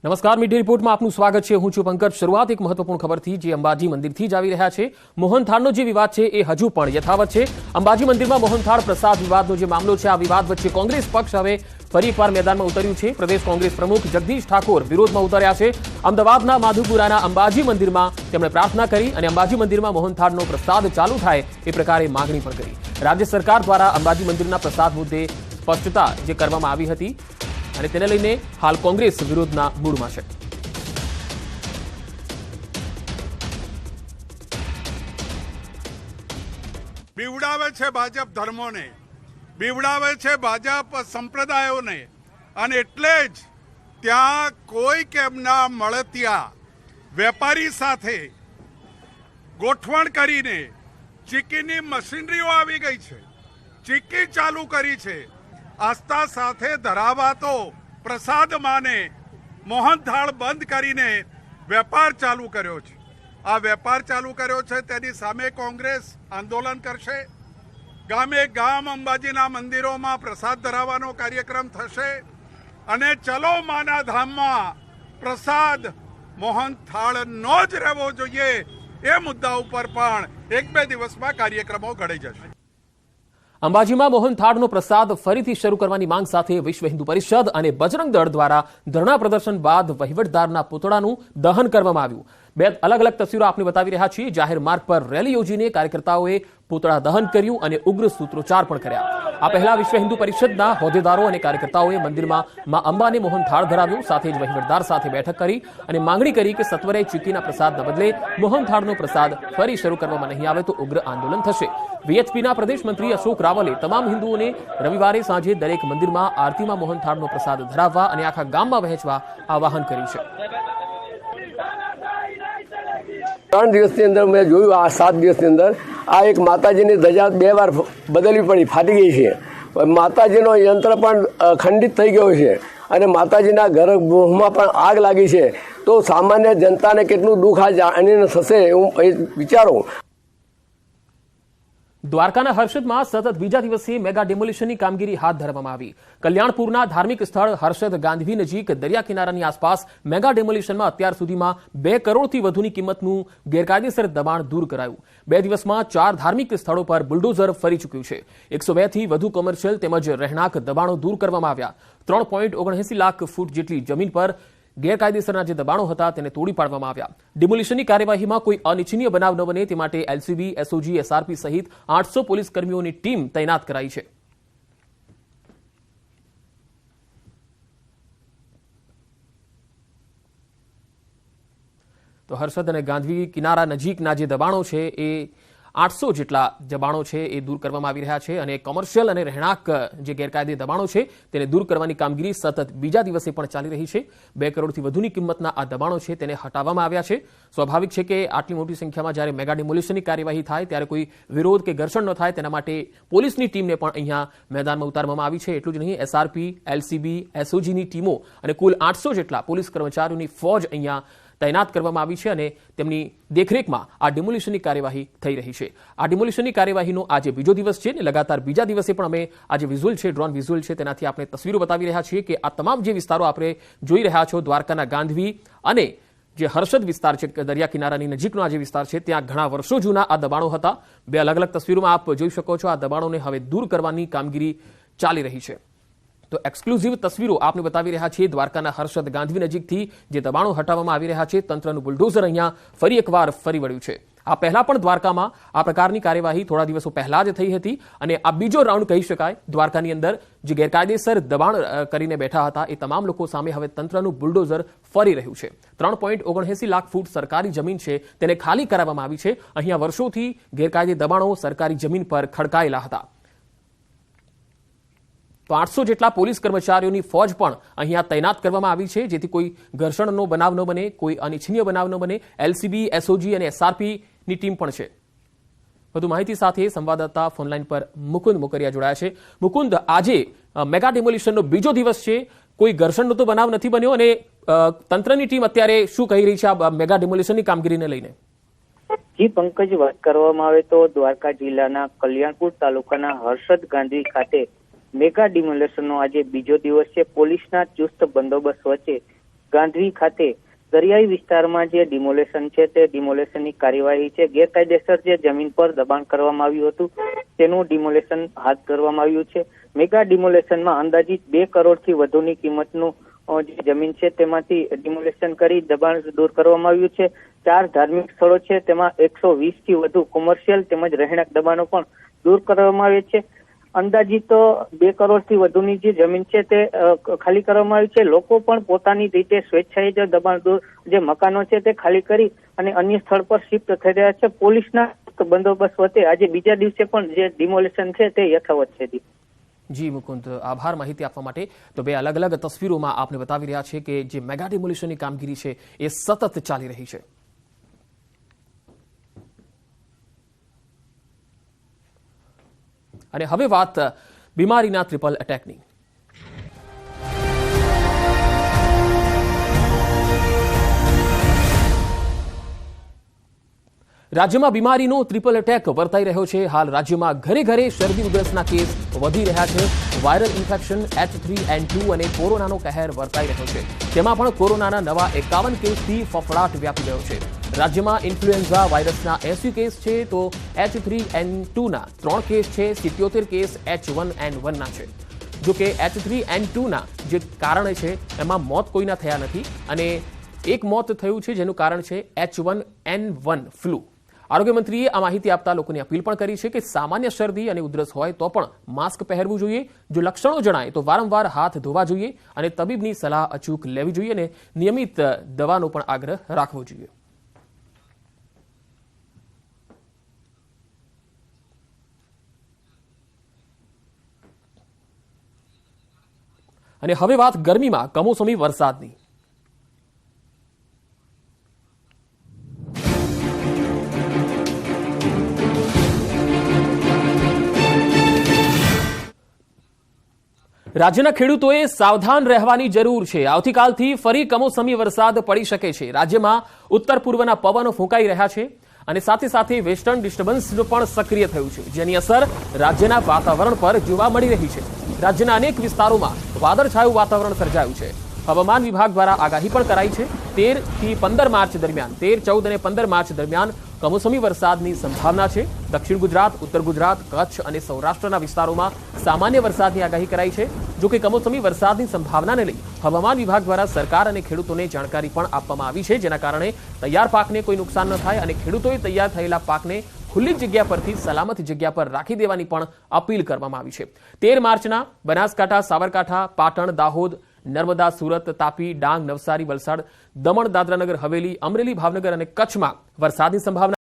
નમસ્કાર, મીડિયા રિપોર્ટમાં આપનું સ્વાગત છે। હું છું પંકજ। શરૂઆત એક મહત્વપૂર્ણ ખબરથી જે અંબાજી મંદિરથી જ આવી રહ્યા છે। મોહનથાળનો જે વિવાદ છે એ હજુ પણ યથાવત છે। અંબાજી મંદિરમાં મોહનથાળ પ્રસાદ વિવાદનો જે મામલો છે, આ વિવાદ વચ્ચે કોંગ્રેસ પક્ષ હવે ફરી એકવાર મેદાનમાં ઉતર્યું છે। પ્રદેશ કોંગ્રેસ પ્રમુખ જગદીશ ઠાકોર વિરોધમાં ઉતર્યા છે। અમદાવાદના માધુપુરાના અંબાજી મંદિરમાં તેમણે પ્રાર્થના કરી અને અંબાજી મંદિરમાં મોહનથાળનો પ્રસાદ ચાલુ થાય એ પ્રકારે માગણી પણ કરી। રાજ્ય સરકાર દ્વારા અંબાજી મંદિરના પ્રસાદ મુદ્દે સ્પષ્ટતા જે કરવામાં આવી હતી અને તેને લઈને હાલ કોંગ્રેસ વિરોધના મૂડમાં છે। બીવડાવે છે ભાજપ ધર્મોને, બીવડાવે છે ભાજપ સંપ્રદાયોને, અને એટલે જ ત્યાં કોઈક એમના મળતિયા વેપારી સાથે ગોઠવણ કરીને ચીકીની મશીનરીઓ આવી ગઈ છે, ચીકી ચાલુ કરી છે। આસ્થા સાથે ધરાવાતો પ્રસાદ માને મોહનથાળ બંધ કરીને વેપાર ચાલુ કર્યો છે। આ વેપાર ચાલુ કર્યો છે તેની સામે કોંગ્રેસ આંદોલન કરશે। ગામે ગામ અંબાજીના મંદિરોમાં પ્રસાદ ધરાવવાનો કાર્યક્રમ થશે અને ચલો માના ધામમાં પ્રસાદ મોહનથાળનો જ રહેવો જોઈએ એ મુદ્દા ઉપર પણ એક બે દિવસમાં કાર્યક્રમો ઘડી જશે। અંબાજીમાં મોહનથાળનો પ્રસાદ ફરીથી શરૂ કરવાની માંગ સાથે વિશ્વ હિન્દુ પરિષદ અને બજરંગ દળ દ્વારા ધરણા પ્રદર્શન બાદ વહીવટદારના પૂતળાનું દહન કરવામાં આવ્યું। બે અલગ અલગ તસવીરો આપને બતાવી રહ્યા છીએ। જાહેર માર્ગ પર રેલી યોજીને કાર્યકર્તાઓએ પૂતળા દહન કર્યું અને ઉગ્ર સૂત્રોચ્ચાર પણ કર્યા। આ પહેલા વિશ્વ હિન્દુ પરિષદના હોદ્દેદારો અને કાર્યકર્તાઓએ મંદિરમાં માં અંબાને મોહનથાળ ધરાવ્યું, સાથે જ વહીવટદાર સાથે બેઠક કરી અને માંગણી કરી કે સત્વરે ચીકીના પ્રસાદના બદલે મોહનથાળનો પ્રસાદ ફરી શરૂ કરવામાં નહીં આવે તો ઉગ્ર આંદોલન થશે। વીએચપીના પ્રદેશ મંત્રી અશોક રાવલે તમામ હિન્દુઓને રવિવારે સાંજે દરેક મંદિરમાં આરતીમાં મોહનથાળનો પ્રસાદ ધરાવવા અને આખા ગામમાં વહેંચવા આહવાન કર્યું છે। 3 દિવસની અંદર મેં જોયું, આ 7 દિવસની અંદર આ એક માતાજીની ધજા 2 વાર બદલવી પડી, ફાટી ગઈ છે। માતાજીનો યંત્ર પણ ખંડિત થઈ ગયો છે અને માતાજીના ગર્ભગૃહમાં પણ આગ લાગી છે। તો સામાન્ય જનતાને કેટલું દુઃખ આ જાણીને થશે એવું વિચારો। દ્વારકાના હર્ષદમાં સતત બીજા દિવસે મેગા ડેમોલિશનની કામગીરી હાથ ધરવામાં આવી। કલ્યાણપુરના ધાર્મિક સ્થળ હર્ષદ ગાંધી નજીક દરિયા કિનારાની આસપાસ મેગા ડેમોલિશનમાં અત્યાર સુધીમાં 2 કરોડથી વધુની કિંમતનું ગેરકાયદેસર દબાણ દૂર કરાયું। 2 દિવસમાં 4 ધાર્મિક સ્થળો પર બુલડોઝર ફરી ચૂક્યું છે। 102 થી વધુ કોમર્શિયલ તેમજ રહેણાંક દબાણો દૂર કરવામાં આવ્યા। 3.79 લાખ ફૂટ જેટલી જમીન પર ગેરકાયદેસરના જે દબાણો હતા તેને તોડી પાડવામાં આવ્યા। ડિમોલિશનની કાર્યવાહીમાં કોઈ અનિચ્છનીય બનાવ ન બને તે માટે એલસીબી, એસઓજી, એસઆરપી સહિત 800 પોલીસ કર્મીઓની ટીમ તૈનાત કરાઈ છે। તો હર્ષદ અને ગાંધી કિનારા નજીકના જે દબાણો છે એ 800 જેટલા દબાણો છે એ દૂર કરવામાં આવી રહ્યા છે અને કોમર્શિયલ અને રહેણાંક જે ગેરકાયદે દબાણો છે તેને દૂર કરવાની કામગીરી સતત બીજા દિવસે પણ ચાલી રહી છે। 2 કરોડથી વધુની કિંમતના આ દબાણો છે તેને હટાવવામાં આવ્યા છે। સ્વાભાવિક છે કે આટલી મોટી સંખ્યામાં જ્યારે મેગા ડિમોલિશનની કાર્યવાહી થાય ત્યારે કોઈ વિરોધ કે ઘર્ષણ ન થાય તેના માટે પોલીસની ટીમને પણ અહીંયા મેદાનમાં ઉતારવામાં આવી છે। એટલું જ નહીં, એસઆરપી, એલસીબી, એસઓજીની ટીમો અને કુલ 800 જેટલા પોલીસ કર્મચારીઓની ફોજ અહીંયા તૈનાત કરવામાં આવી છે અને તેમની દેખરેખમાં આ ડિમોલિશનની કાર્યવાહી થઈ રહી છે। આ ડિમોલિશનની કાર્યવાહીનો આજે બીજો દિવસ છે અને લગાતાર બીજા દિવસે પણ અમે આ જે વિઝ્યુઅલ છે, ડ્રોન વિઝ્યુઅલ છે, તેનાથી આપણે તસવીરો બતાવી રહ્યા છીએ કે આ તમામ જે વિસ્તારો આપણે જોઈ રહ્યા છો, દ્વારકાના ગાંધી અને જે હર્ષદ વિસ્તાર છે, દરિયા કિનારાની નજીકનો આ જે વિસ્તાર છે, ત્યાં ઘણા વર્ષો જૂના આ દબાણો હતા। 2 અલગ અલગ તસવીરોમાં આપ જોઈ શકો છો આ દબાણોને હવે દૂર કરવાની કામગીરી ચાલી રહી છે। તો એક્સક્લુઝિવ તસવીરો આપને બતાવી રહ્યા છીએ દ્વારકાના હર્ષદ ગાંધી નજીકથી જે દબાણો હટાવવામાં આવી રહ્યા છે। તંત્રનું બુલડોઝર અહીંયા ફરી એકવાર ફરી વળ્યું છે। આ પહેલા પણ દ્વારકામાં આ પ્રકારની કાર્યવાહી થોડા દિવસો પહેલા જ થઈ હતી અને આ બીજો રાઉન્ડ કહી શકાય। દ્વારકાની અંદર જે ગેરકાયદેસર દબાણ કરીને બેઠા હતા એ તમામ લોકો સામે હવે તંત્રનું બુલડોઝર ફરી રહ્યું છે। 3.79 લાખ ફૂટ સરકારી જમીન છે તેને ખાલી કરાવવામાં આવી છે। અહીંયા વર્ષોથી ગેરકાયદે દબાણો સરકારી જમીન પર ખડકાયેલા હતા। તો 800 જેટલા પોલીસ કર્મચારીઓની ફોજ પણ અહીંયા તૈનાત કરવામાં આવી છે જેથી કોઈ ઘર્ષણનો બનાવ ન બને, કોઈ અનિચ્છનીય બનાવ ન બને। એલસીબી, એસઓજી અને એસઆરપીની ટીમ પણ છે। વધુ માહિતી સાથે સંવાદદાતા ફોનલાઈન પર મુકુંદ મોકરિયા જોડાયા છે। મુકુંદ, આજે મેગા ડિમોલિશનનો બીજો દિવસ છે, કોઈ ઘર્ષણનો તો બનાવ નથી બન્યો અને તંત્રની ટીમ અત્યારે શું કહી રહી છે આ મેગા ડિમોલિશનની કામગીરીને લઈને? જી પંકજ, વાત કરવામાં આવે તો દ્વારકા જિલ્લાના કલ્યાણપુર તાલુકાના હર્ષદ ગાંધી ખાતે મેગા ડિમોલેશનનો આજે બીજો દિવસ છે। પોલીસના ચુસ્ત બંદોબસ્ત વચ્ચે ગાંધરી ખાતે દરિયાઈ વિસ્તારમાં જે ડિમોલેશન છે તે ડિમોલેશનની કાર્યવાહી છે. ગેરકાયદેસર જે જમીન પર દબાણ કરવામાં આવ્યું હતું તેનું ડિમોલેશન હાથ ધરવામાં આવ્યું છે. મેગા ડિમોલેશનમાં અંદાજિત 2 કરોડથી વધુની કિંમતનું જે જમીન છે તેમાંથી ડિમોલેશન કરી દબાણ દૂર કરવામાં આવ્યું છે. 4 ધાર્મિક સ્થળો છે તેમાં 120 થી વધુ કોમર્શિયલ તેમજ રહેણાંક દબાણો પણ દૂર કરવામાં આવે છે. અંદાજિત 2 કરોડથી વધુની જે જમીન છે તે ખાલી કરવામાં આવી છે. લોકો પણ પોતાની રીતે સ્વેચ્છાએ જે દબાણ દૂર જે મકાનો છે તે ખાલી કરી અને અન્ય સ્થળ પર શિફ્ટ થઈ રહ્યા છે. પોલીસના બંદોબસ્ત વચ્ચે આજે બીજા દિવસે પણ જે ડિમોલેશન છે તે યથાવત છે. જી મુકુંદ, આભાર માહિતી આપવા માટે. તો 2 અલગ અલગ તસવીરોમાં આપને બતાવી રહ્યા છે કે જે મેગા ડિમોલિશનની કામગીરી છે એ સતત ચાલી રહી છે. અને હવે વાત બીમારીના ટ્રિપલ એટેકની. રાજ્યમાં બીમારીનો ટ્રિપલ એટેક વર્તાઈ રહ્યો છે. હાલ રાજ્યમાં ઘરે ઘરે શરદી ઉધરસના કેસ વધી રહ્યા છે. વાયરલ ઇન્ફેક્શન H3N2 અને કોરોનાનો કહેર વર્તાઈ રહ્યો છે. તેમાં પણ કોરોનાના નવા 51 કેસથી ફફડાટ વ્યાપી ગયો છે. રાજ્યમાં ઇન્ફ્લુએન્ઝા વાયરસના 80 કેસ છે તો H3N2ના 3 કેસ છે. 77 કેસ H1N1ના છે. જો કે H3N2ના જે કારણે છે એમાં મોત કોઈના થયા નથી અને એક મોત થયું છે જેનું કારણ છે H1N1 ફ્લૂ. આરોગ્ય મંત્રીએ આ માહિતી આપતા લોકોની અપીલ પણ કરી છે કે સામાન્ય શરદી અને ઉધરસ હોય તો પણ માસ્ક પહેરવું જોઈએ. જો લક્ષણો જણાય તો વારંવાર હાથ ધોવા જોઈએ અને તબીબની સલાહ અચૂક લેવી જોઈએ અને નિયમિત દવાનો પણ આગ્રહ રાખવો જોઈએ. અને હવે વાત ગરમીમાં કમોસમી વરસાદની. રાજ્યના ખેડૂતોએ સાવધાન રહેવાની જરૂર છે. આવતીકાલથી ફરી કમોસમી વરસાદ પડી શકે છે. રાજ્યમાં ઉત્તર પૂર્વના પવનો ફૂંકાઈ રહ્યા છે અને સાથે સાથે વેસ્ટર્ન ડિસ્ટર્બન્સ પણ સક્રિય થયું છે, જેની અસર રાજ્યના વાતાવરણ પર જોવા મળી રહી છે. રાજ્યના અનેક વિસ્તારોમાં વાદળછાયું વાતાવરણ સર્જાયું છે. હવામાન વિભાગ દ્વારા આગાહી પણ કરાઈ છે. 13 થી 15 માર્ચ દરમિયાન 13, 14 અને 15 માર્ચ દરમિયાન કમોસમી વરસાદની સંભાવના છે. દક્ષિણ ગુજરાત, ઉત્તર ગુજરાત, કચ્છ અને સૌરાષ્ટ્રના વિસ્તારોમાં સામાન્ય વરસાદની આગાહી કરાઈ છે. જો કે કમોસમી વરસાદની સંભાવનાને લઈ હવામાન વિભાગ દ્વારા સરકાર અને ખેડૂતોને જાણકારી પણ આપવામાં આવી છે, જેના કારણે તૈયાર પાકને કોઈ નુકસાન ન થાય અને ખેડૂતોએ તૈયાર થયેલા પાકને ખુલ્લી જગ્યા પરથી સલામત જગ્યા પર રાખી દેવાની પણ અપીલ કરવામાં આવી છે. 13 માર્ચના બનાસકાંઠા, સાબરકાંઠા, પાટણ, દાહોદ, નર્મદા, સુરત, તાપી, ડાંગ, નવસારી, વલસાડ, દમણ, દાદરાનગર હવેલી, અમરેલી, ભાવનગર અને કચ્છમાં વરસાદની સંભાવના